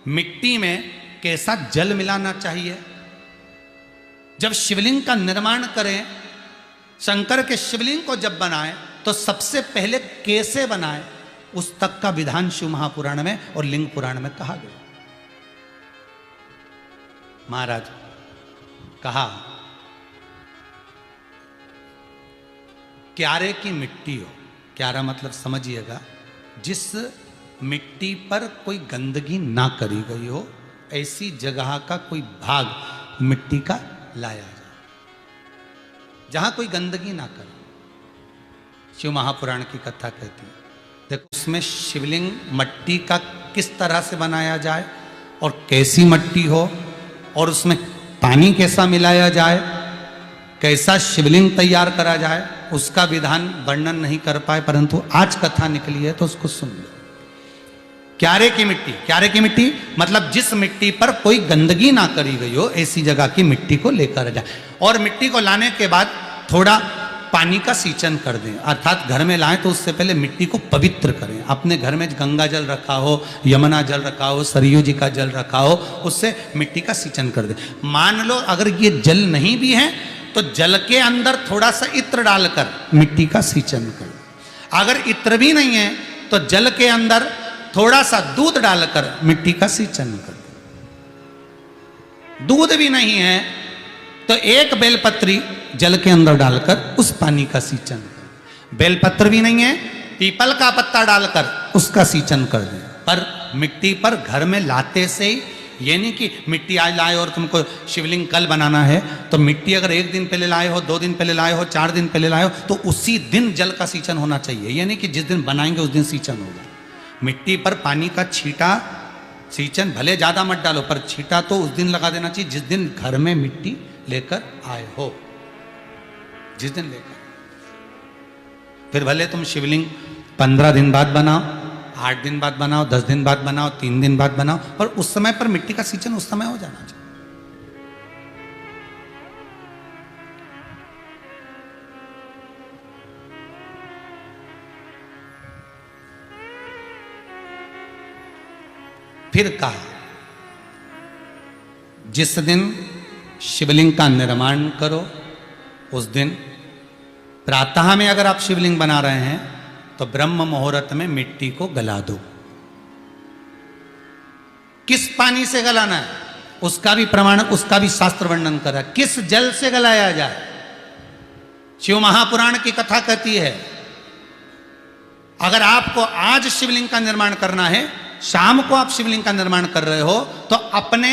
मिट्टी में कैसा जल मिलाना चाहिए। जब शिवलिंग का निर्माण करें, शंकर के शिवलिंग को जब बनाए तो सबसे पहले कैसे बनाए, उस तक का विधान शिव महापुराण में और लिंग पुराण में कहा गया। महाराज कहा, क्यारे की मिट्टी हो, क्यारा मतलब समझिएगा जिस मिट्टी पर कोई गंदगी ना करी गई हो, ऐसी जगह का कोई भाग मिट्टी का लाया जाए जहां कोई गंदगी ना करे। शिव महापुराण की कथा कहती है। देखो उसमें शिवलिंग मट्टी का किस तरह से बनाया जाए और कैसी मट्टी हो, और उसमें पानी कैसा मिलाया जाए, कैसा शिवलिंग तैयार करा जाए, उसका विधान वर्णन नहीं कर पाए, परंतु आज कथा निकली है तो उसको सुन लो। क्यारे की मिट्टी, क्यारे की मिट्टी मतलब जिस मिट्टी पर कोई गंदगी ना करी गई हो, ऐसी जगह की मिट्टी को लेकर जाए। और मिट्टी को लाने के बाद थोड़ा पानी का सींचन कर दें, अर्थात घर में लाएं तो उससे पहले मिट्टी को पवित्र करें। अपने घर में गंगा जल रखा हो, यमुना जल रखा हो, सरयू जी का जल रखा हो, उससे मिट्टी का सींचन कर दें। मान लो अगर ये जल नहीं भी है तो जल के अंदर थोड़ा सा इत्र डालकर मिट्टी का सींचन कर। अगर इत्र भी नहीं है तो जल के अंदर थोड़ा सा दूध डालकर मिट्टी का सींचन कर। दूध भी नहीं है तो एक बेलपत्री जल के अंदर डालकर उस पानी का सींचन कर। बेलपत्र भी नहीं है, पीपल का पत्ता डालकर उसका सींचन कर दें। पर मिट्टी पर घर में लाते से ही, ये नहीं कि मिट्टी आज लाए और तुमको शिवलिंग कल बनाना है, तो मिट्टी अगर 1 दिन पहले लाए हो, 2 दिन पहले लाए हो, 4 दिन पहले लाए हो, तो उसी दिन जल का सींचन होना चाहिए। ये नहीं कि जिस दिन बनाएंगे उस दिन सींचन होगा। मिट्टी पर पानी का छींटा, सींचन भले ज़्यादा मत डालो, पर छींटा तो उस दिन लगा देना चाहिए जिस दिन घर में मिट्टी लेकर आए हो, जिस दिन लेकर। फिर भले तुम शिवलिंग 15 दिन बाद बनाओ, 8 दिन बाद बनाओ, 10 दिन बाद बनाओ, 3 दिन बाद बनाओ, पर उस समय पर मिट्टी का सींचन उस समय हो जाना चाहिए। फिर कहा, जिस दिन शिवलिंग का निर्माण करो उस दिन प्रातः में अगर आप शिवलिंग बना रहे हैं तो ब्रह्म मुहूर्त में मिट्टी को गला दो। किस पानी से गलाना है उसका भी प्रमाण, उसका भी शास्त्र वर्णन करा। किस जल से गलाया जाए, शिव महापुराण की कथा कहती है। अगर आपको आज शिवलिंग का निर्माण करना है, शाम को आप शिवलिंग का निर्माण कर रहे हो, तो अपने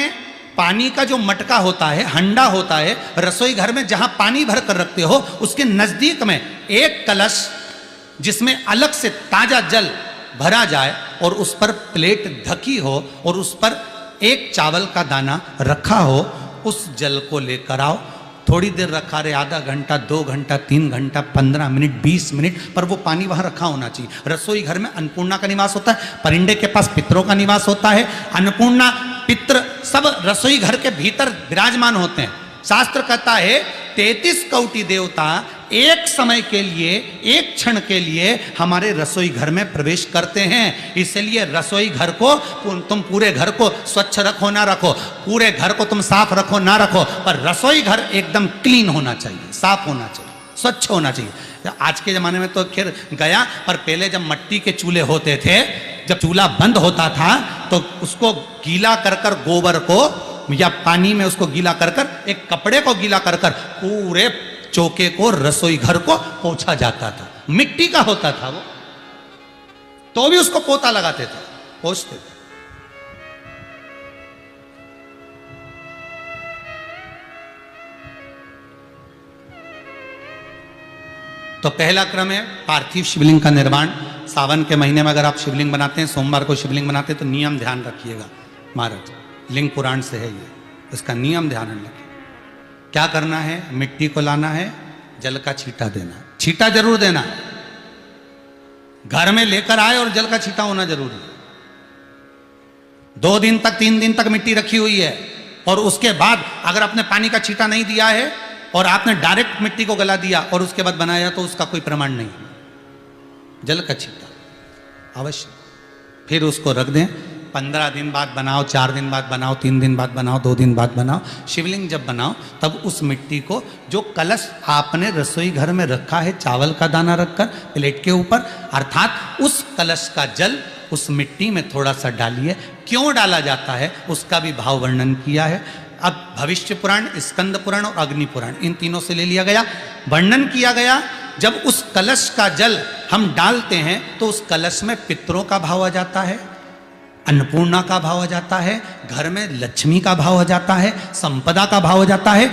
पानी का जो मटका होता है, हंडा होता है, रसोई घर में जहां पानी भर कर रखते हो, उसके नजदीक में एक कलश जिसमें अलग से ताजा जल भरा जाए और उस पर प्लेट ढकी हो और उस पर एक चावल का दाना रखा हो, उस जल को लेकर आओ। थोड़ी देर रखा रहे, आधा घंटा, 2 घंटा, 3 घंटा, 15 मिनट, 20 मिनट, पर वो पानी वहां रखा होना चाहिए। रसोई घर में अन्नपूर्णा का निवास होता है, परिंदे के पास पितरों का निवास होता है। अन्नपूर्णा, पित्र सब रसोई घर के भीतर विराजमान होते हैं। शास्त्र कहता है 33 कोटि देवता एक समय के लिए, एक क्षण के लिए हमारे रसोई घर में प्रवेश करते हैं। इसलिए रसोई घर को तुम पूरे घर को स्वच्छ रखो ना रखो, पूरे घर को तुम साफ रखो ना रखो, पर रसोई घर एकदम क्लीन होना चाहिए, साफ होना चाहिए, स्वच्छ होना चाहिए। आज के ज़माने में तो खैर गया, पर पहले जब मट्टी के चूल्हे होते थे, जब चूल्हा बंद होता था तो उसको गीला कर कर, गोबर को या पानी में उसको गीला कर कर, एक कपड़े को गीला कर कर पूरे चौके को, रसोई घर को पोंछा जाता था। मिट्टी का होता था वो, तो भी उसको पोता लगाते थे, पोंछते थे। तो पहला क्रम है पार्थिव शिवलिंग का निर्माण। सावन के महीने में अगर आप शिवलिंग बनाते हैं, सोमवार को शिवलिंग बनाते हैं, तो नियम ध्यान रखिएगा महाराज, लिंग पुराण से है ये, इसका नियम ध्यान रखिए। क्या करना है, मिट्टी को लाना है, जल का छींटा देना, छींटा जरूर देना। घर में लेकर आए और जल का छींटा होना जरूरी है। 2 दिन तक, 3 दिन तक मिट्टी रखी हुई है और उसके बाद अगर आपने पानी का छींटा नहीं दिया है और आपने डायरेक्ट मिट्टी को गला दिया और उसके बाद बनाया, तो उसका कोई प्रमाण नहीं है। जल का छींटा अवश्य। फिर उसको रख दें 15 दिन बाद बनाओ, 4 दिन बाद बनाओ, 3 दिन बाद बनाओ, 2 दिन बाद बनाओ। शिवलिंग जब बनाओ तब उस मिट्टी को, जो कलश आपने रसोई घर में रखा है चावल का दाना रखकर प्लेट के ऊपर, अर्थात उस कलश का जल उस मिट्टी में थोड़ा सा डालिए। क्यों डाला जाता है उसका भी भाव वर्णन किया है। अब भविष्य पुराण, स्कंद पुराण और अग्नि पुराण, इन तीनों से ले लिया गया, वर्णन किया गया। जब उस कलश का जल हम डालते हैं तो उस कलश में पितरों का भाव आ जाता है, अन्नपूर्णा का भाव आ जाता है, घर में लक्ष्मी का भाव आ जाता है, संपदा का भाव आ जाता है।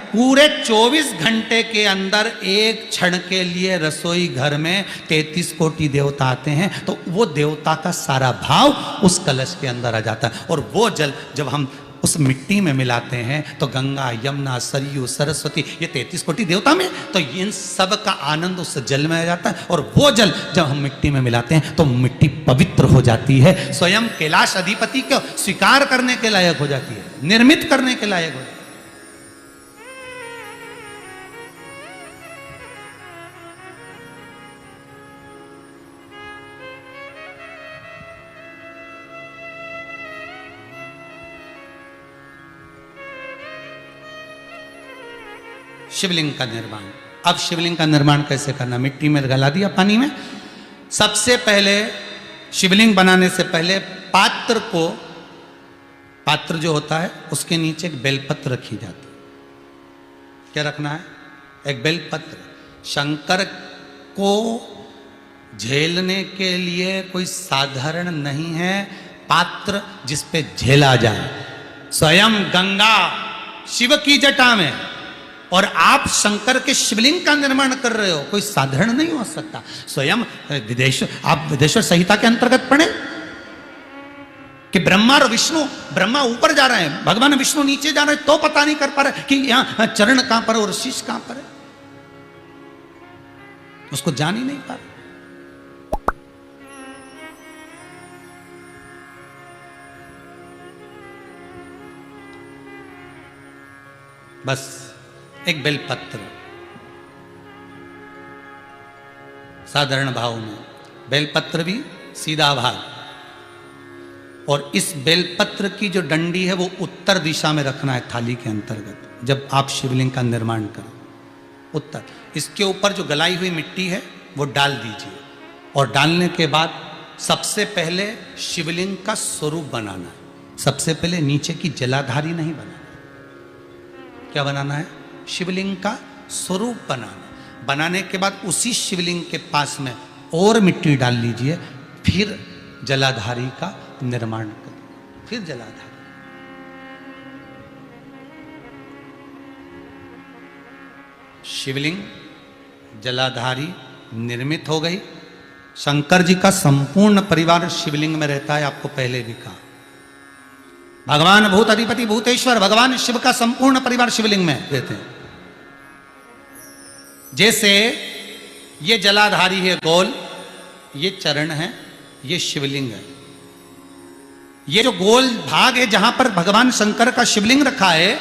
पूरे 24 घंटे के अंदर एक क्षण के लिए रसोई घर में 33 कोटि देवता आते हैं, तो वो देवता का सारा भाव उस कलश के अंदर आ जाता है। और वो जल जब हम उस मिट्टी में मिलाते हैं तो गंगा, यमुना, सरयू, सरस्वती, ये 33 कोटि देवता में, तो इन सब का आनंद उस जल में आ जाता है। और वो जल जब हम मिट्टी में मिलाते हैं तो मिट्टी पवित्र हो जाती है, स्वयं कैलाश अधिपति को स्वीकार करने के लायक हो जाती है, निर्मित करने के लायक हो जाती है। शिवलिंग का निर्माण। अब शिवलिंग का निर्माण कैसे करना? मिट्टी में गला दिया पानी में। सबसे पहले शिवलिंग बनाने से पहले पात्र जो होता है उसके नीचे एक बेलपत्र रखी जाती है। क्या रखना है? एक बेलपत्र। शंकर को झेलने के लिए कोई साधारण नहीं है पात्र जिस पे झेला जाए। स्वयं गंगा शिव की जटा में, और आप शंकर के शिवलिंग का निर्माण कर रहे हो, कोई साधारण नहीं हो सकता। स्वयं आप विदेश्वर संहिता के अंतर्गत पढ़े कि ब्रह्मा और विष्णु, ब्रह्मा ऊपर जा रहे हैं, भगवान विष्णु नीचे जा रहे हैं, तो पता नहीं कर पा रहे कि यहां चरण कहां पर और शीश कहां पर है, उसको जान ही नहीं पा रहे। बस एक बेलपत्र, साधारण भाव में बेलपत्र भी सीधा भाग, और इस बेलपत्र की जो डंडी है वो उत्तर दिशा में रखना है थाली के अंतर्गत। जब आप शिवलिंग का निर्माण करें उत्तर, इसके ऊपर जो गलाई हुई मिट्टी है वो डाल दीजिए, और डालने के बाद सबसे पहले शिवलिंग का स्वरूप बनाना है। सबसे पहले नीचे की जलाधारी नहीं बनाना। क्या बनाना है? शिवलिंग का स्वरूप बनाना। बनाने के बाद उसी शिवलिंग के पास में और मिट्टी डाल लीजिए, फिर जलाधारी का निर्माण करिए। फिर जलाधारी, शिवलिंग जलाधारी निर्मित हो गई। शंकर जी का संपूर्ण परिवार शिवलिंग में रहता है, आपको पहले भी कहा। भगवान भूत अधिपति भूतेश्वर, भगवान शिव का संपूर्ण परिवार शिवलिंग में रहते हैं। जैसे ये जलाधारी है गोल, ये चरण है, ये शिवलिंग है। ये जो गोल भाग है जहां पर भगवान शंकर का शिवलिंग रखा है,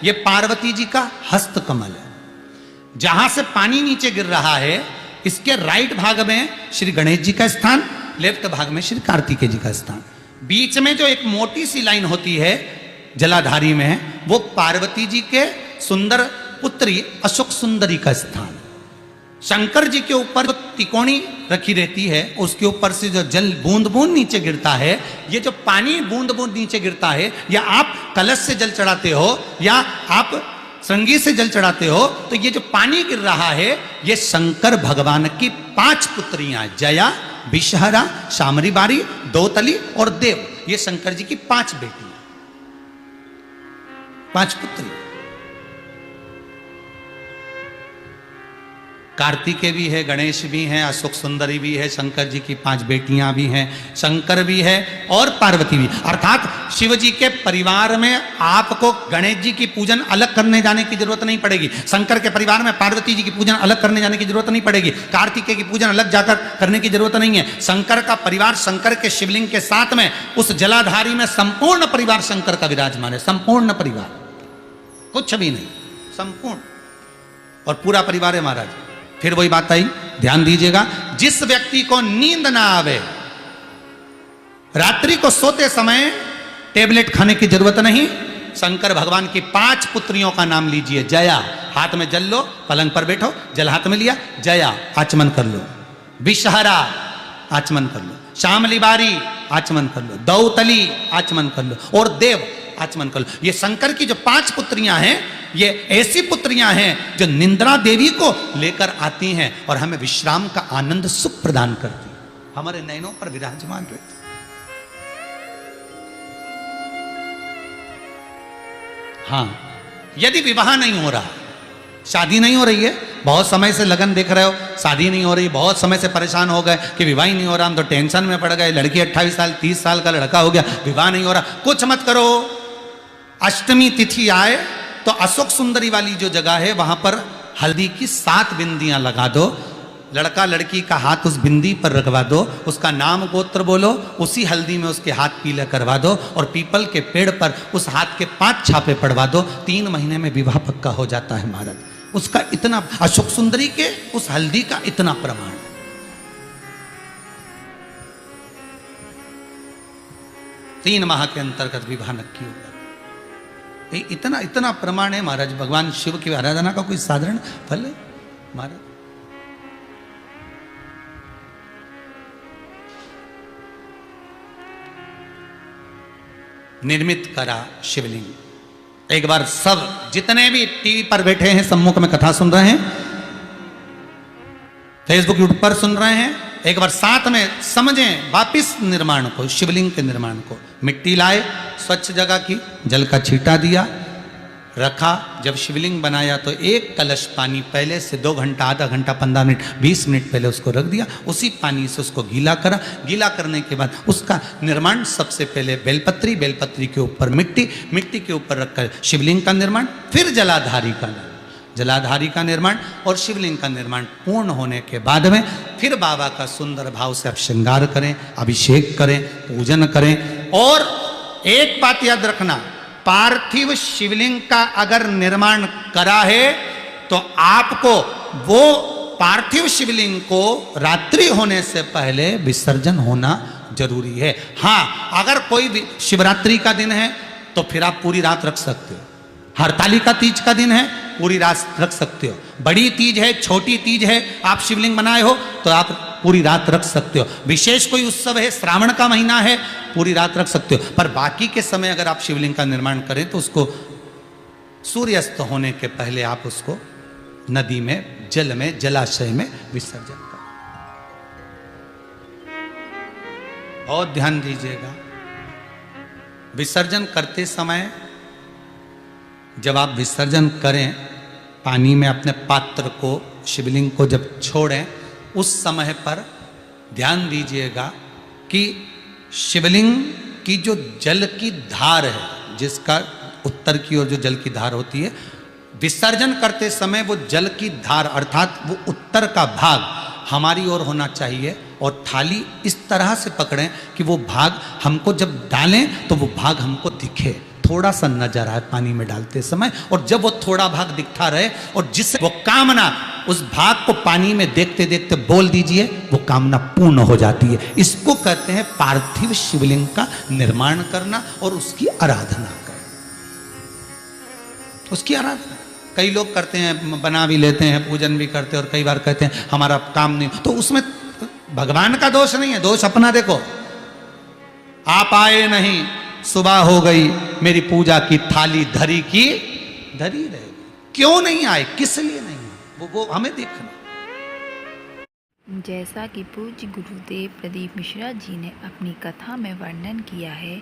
ये पार्वती जी का हस्त कमल है। जहां से पानी नीचे गिर रहा है, इसके राइट भाग में श्री गणेश जी का स्थान, लेफ्ट भाग में श्री कार्तिकेय जी का स्थान। बीच में जो एक मोटी सी लाइन होती है जलाधारी में, वो पार्वती जी के सुंदर पुत्री अशोक सुंदरी का स्थान। शंकर जी के ऊपर जो तिकोनी रखी रहती है, उसके ऊपर से जो जल बूंद बूंद नीचे गिरता है, ये जो पानी बूंद बूंद नीचे गिरता है, या आप कलश से जल चढ़ाते हो या आप श्रृंगी से जल चढ़ाते हो, तो ये जो पानी गिर रहा है, ये शंकर भगवान की 5 पुत्रियां, जया, विषहरा, शामरी बारी, दोतली और देव, ये शंकर जी की 5 बेटियां, 5 पुत्री। कार्तिकेय भी है, गणेश भी हैं, अशोक सुंदरी भी है, शंकर जी की 5 बेटियां भी हैं, शंकर भी है और पार्वती भी। अर्थात शिव जी के परिवार में आपको गणेश जी की पूजन अलग करने जाने की जरूरत नहीं पड़ेगी, शंकर के परिवार में पार्वती जी की पूजन अलग करने जाने की जरूरत नहीं पड़ेगी, कार्तिकेय की पूजन अलग जाकर करने की जरूरत नहीं है। शंकर का परिवार शंकर के शिवलिंग के साथ में उस जलाधारी में संपूर्ण परिवार शंकर का विराजमान है। संपूर्ण परिवार, कुछ भी नहीं, संपूर्ण, और पूरा परिवार है महाराज। फिर वही बात आई, ध्यान दीजिएगा, जिस व्यक्ति को नींद ना आवे, रात्रि को सोते समय टेबलेट खाने की जरूरत नहीं। शंकर भगवान की 5 पुत्रियों का नाम लीजिए। जया, हाथ में जल लो, पलंग पर बैठो, जल हाथ में लिया, जया आचमन कर लो। विषहरा आचमन कर लो। श्यामली बारी आचमन कर लो। दौतली आचमन कर लो। और देव आचमन कर लो। ये शंकर की जो 5 पुत्रियां हैं, ये ऐसी पुत्रियां हैं जो निंद्रा देवी को लेकर आती हैं और हमें विश्राम का आनंद सुख प्रदान करती हैं, हमारे नयनों पर विराजमान रहती। हाँ, यदि विवाह नहीं हो रहा, शादी नहीं हो रही है, बहुत समय से लगन देख रहे हो, शादी नहीं हो रही, बहुत समय से परेशान हो गए कि विवाह ही नहीं हो रहा, हम तो टेंशन में पड़ गए, लड़की 28 साल 30 साल का लड़का हो गया, विवाह नहीं हो रहा, कुछ मत करो। अष्टमी तिथि आए तो अशोक सुंदरी वाली जो जगह है वहां पर हल्दी की 7 बिंदियां लगा दो। लड़का लड़की का हाथ उस बिंदी पर रखवा दो, उसका नाम गोत्र बोलो, उसी हल्दी में उसके हाथ पीला करवा दो और पीपल के पेड़ पर उस हाथ के 5 छापे पड़वा दो। 3 महीने में विवाह पक्का हो जाता है महाराज। उसका इतना, अशोक सुंदरी के उस हल्दी का इतना प्रमाण है। 3 माह के अंतर्गत विवाह नक्की होगा। इतना इतना प्रमाण है महाराज। भगवान शिव की आराधना का कोई साधारण फल है महाराज। निर्मित करा शिवलिंग। एक बार सब जितने भी टीवी पर बैठे हैं, सम्मुख में कथा सुन रहे हैं, फेसबुक यूट्यूब पर सुन रहे हैं, एक बार साथ में समझें वापिस निर्माण को, शिवलिंग के निर्माण को। मिट्टी लाए, स्वच्छ जगह की, जल का छींटा दिया, रखा। जब शिवलिंग बनाया तो 1 कलश पानी पहले से 2 घंटा, आधा घंटा, 15 मिनट, 20 मिनट पहले उसको रख दिया। उसी पानी से उसको गीला करा। गीला करने के बाद उसका निर्माण सबसे पहले बेलपत्री, बेलपत्री के ऊपर मिट्टी, मिट्टी के ऊपर रखकर शिवलिंग का निर्माण, फिर जलाधारी का निर्माण, जलाधारी का निर्माण और शिवलिंग का निर्माण पूर्ण होने के बाद में फिर बाबा का सुंदर भाव से आप श्रृंगार करें, अभिषेक करें, पूजन करें। और एक बात याद रखना, पार्थिव शिवलिंग का अगर निर्माण करा है तो आपको वो पार्थिव शिवलिंग को रात्रि होने से पहले विसर्जन होना जरूरी है। हाँ, अगर कोई शिवरात्रि का दिन है तो फिर आप पूरी रात रख सकते हो। हरतालिका तीज का दिन है, पूरी रात रख सकते हो। बड़ी तीज है, छोटी तीज है, आप शिवलिंग बनाए हो तो आप पूरी रात रख सकते हो। विशेष कोई उत्सव है, श्रावण का महीना है, पूरी रात रख सकते हो। पर बाकी के समय अगर आप शिवलिंग का निर्माण करें तो उसको सूर्यास्त होने के पहले आप उसको नदी में, जल में, जलाशय में विसर्जन करें। बहुत ध्यान दीजिएगा, विसर्जन करते समय जब आप विसर्जन करें, पानी में अपने पात्र को, शिवलिंग को जब छोड़ें, उस समय पर ध्यान दीजिएगा कि शिवलिंग की जो जल की धार है, जिसका उत्तर की ओर जो जल की धार होती है, विसर्जन करते समय वो जल की धार अर्थात वो उत्तर का भाग हमारी ओर होना चाहिए और थाली इस तरह से पकड़ें कि वो भाग हमको जब डालें तो वो भाग हमको दिखे, थोड़ा सा नजर आए पानी में डालते समय। और जब वो थोड़ा भाग दिखता रहे और जिससे वो कामना, उस भाग को पानी में देखते देखते बोल दीजिए, वो कामना पूर्ण हो जाती है। इसको कहते हैं पार्थिव शिवलिंग का निर्माण करना और उसकी आराधना करना। उसकी आराधना कई लोग करते हैं, बना भी लेते हैं, पूजन भी करते हैं और कई बार कहते हैं हमारा काम नहीं, तो उसमें भगवान का दोष नहीं है, दोष अपना देखो। आप आए नहीं, सुबह हो गई, मेरी पूजा की थाली धरी की धरी रहेगी। क्यों नहीं आए, किस लिए नहीं आए, वो हमें देखना। जैसा कि पूज्य गुरुदेव प्रदीप मिश्रा जी ने अपनी कथा में वर्णन किया है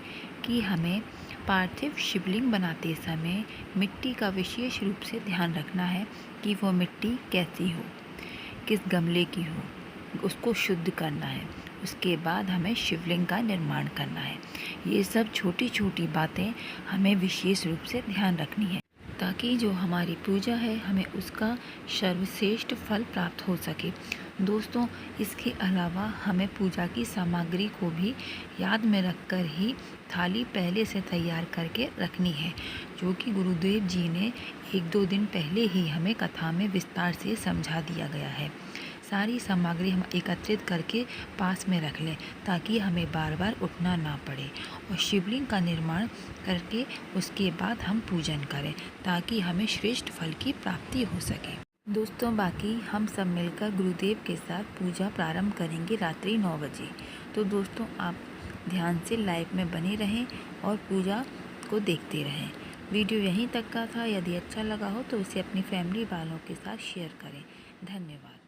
कि हमें पार्थिव शिवलिंग बनाते समय मिट्टी का विशेष रूप से ध्यान रखना है कि वो मिट्टी कैसी हो, किस गमले की हो, उसको शुद्ध करना है। उसके बाद हमें शिवलिंग का निर्माण करना है। ये सब छोटी छोटी बातें हमें विशेष रूप से ध्यान रखनी है ताकि जो हमारी पूजा है हमें उसका सर्वश्रेष्ठ फल प्राप्त हो सके। दोस्तों, इसके अलावा हमें पूजा की सामग्री को भी याद में रखकर ही थाली पहले से तैयार करके रखनी है, जो कि गुरुदेव जी ने 1-2 दिन पहले ही हमें कथा में विस्तार से समझा दिया गया है। सारी सामग्री हम एकत्रित करके पास में रख लें ताकि हमें बार बार उठना ना पड़े। और शिवलिंग का निर्माण करके उसके बाद हम पूजन करें ताकि हमें श्रेष्ठ फल की प्राप्ति हो सके। दोस्तों, बाकी हम सब मिलकर गुरुदेव के साथ पूजा प्रारंभ करेंगे रात्रि 9 बजे। तो दोस्तों, आप ध्यान से लाइव में बने रहें और पूजा को देखते रहें। वीडियो यहीं तक का था। यदि अच्छा लगा हो तो इसे अपनी फैमिली वालों के साथ शेयर करें। धन्यवाद।